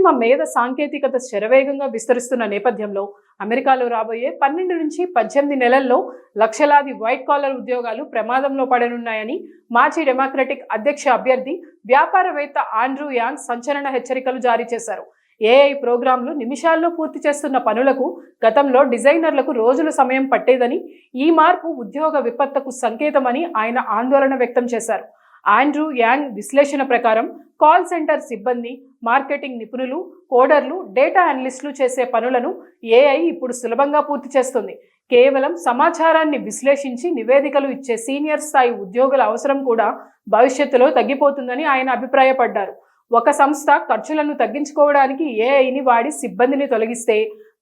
కృత్రిమ మేధ సాంకేతికత శరవేగంగా విస్తరిస్తున్న నేపథ్యంలో అమెరికాలో రాబోయే 12 నుంచి 18 నెలల్లో లక్షలాది వైట్ కాలర్ ఉద్యోగాలు ప్రమాదంలో పడనున్నాయని మాజీ డెమోక్రటిక్ అధ్యక్ష అభ్యర్థి వ్యాపారవేత్త ఆండ్రూ యాంగ్ సంచలన హెచ్చరికలు జారీ చేశారు. ఏఐ ప్రోగ్రాంలు నిమిషాల్లో పూర్తి చేస్తున్న పనులకు గతంలో డిజైనర్లకు రోజుల సమయం పట్టేదని, ఈ మార్పు ఉద్యోగ విపత్తుకు సంకేతమని ఆయన ఆందోళన వ్యక్తం చేశారు. ఆండ్రూ యాంగ్ విశ్లేషణ ప్రకారం కాల్ సెంటర్ సిబ్బంది, మార్కెటింగ్ నిపుణులు, కోడర్లు, డేటా అనలిస్టులు చేసే పనులను ఏఐ ఇప్పుడు సులభంగా పూర్తి చేస్తుంది. కేవలం సమాచారాన్ని విశ్లేషించి నివేదికలు ఇచ్చే సీనియర్ స్థాయి ఉద్యోగుల అవసరం కూడా భవిష్యత్తులో తగ్గిపోతుందని ఆయన అభిప్రాయపడ్డారు. ఒక సంస్థ ఖర్చులను తగ్గించుకోవడానికి ఏఐని వాడి సిబ్బందిని తొలగిస్తే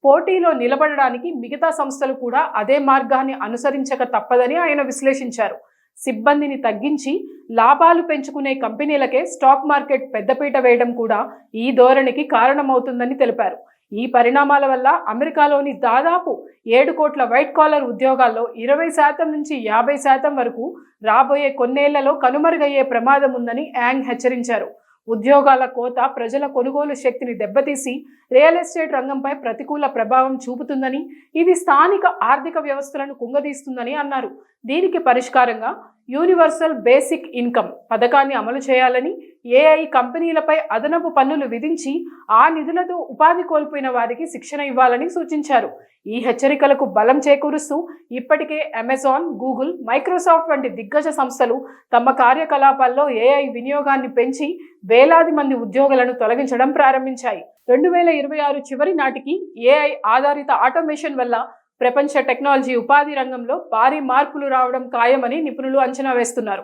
పోటీలో నిలబడడానికి మిగతా సంస్థలు కూడా అదే మార్గాన్ని అనుసరించక తప్పదని ఆయన విశ్లేషించారు. సిబ్బందిని తగ్గించి లాభాలు పెంచుకునే కంపెనీలకే స్టాక్ మార్కెట్ పెద్దపీట వేయడం కూడా ఈ ధోరణికి కారణమవుతుందని తెలిపారు. ఈ పరిణామాల వల్ల అమెరికాలోని దాదాపు 7 కోట్ల వైట్ కాలర్ ఉద్యోగాల్లో 20% నుంచి 50% వరకు రాబోయే కొన్నేళ్లలో కనుమరుగయ్యే ప్రమాదం ఉందని యాంగ్ హెచ్చరించారు. ఉద్యోగాల కోత ప్రజల కొనుగోలు శక్తిని దెబ్బతీసి రియల్ ఎస్టేట్ రంగంపై ప్రతికూల ప్రభావం చూపుతుందని, ఇది స్థానిక ఆర్థిక వ్యవస్థలను కుంగదీస్తుందని అన్నారు. దీనికి పరిష్కారంగా యూనివర్సల్ బేసిక్ ఇన్కమ్ పథకాన్ని అమలు చేయాలని, ఏఐ కంపెనీలపై అదనపు పన్నులు విధించి ఆ నిధులతో ఉపాధి కోల్పోయిన వారికి శిక్షణ ఇవ్వాలని సూచించారు. ఈ హెచ్చరికలకు బలం చేకూరుస్తూ ఇప్పటికే అమెజాన్, గూగుల్, మైక్రోసాఫ్ట్ వంటి దిగ్గజ సంస్థలు తమ కార్యకలాపాల్లో ఏఐ వినియోగాన్ని పెంచి వేలాది మంది ఉద్యోగులను తొలగించడం ప్రారంభించాయి. 2026 చివరి నాటికి ఏఐ ఆధారిత ఆటోమేషన్ వల్ల ప్రపంచ టెక్నాలజీ ఉపాధి రంగంలో భారీ మార్పులు రావడం ఖాయమని నిపుణులు అంచనా వేస్తున్నారు.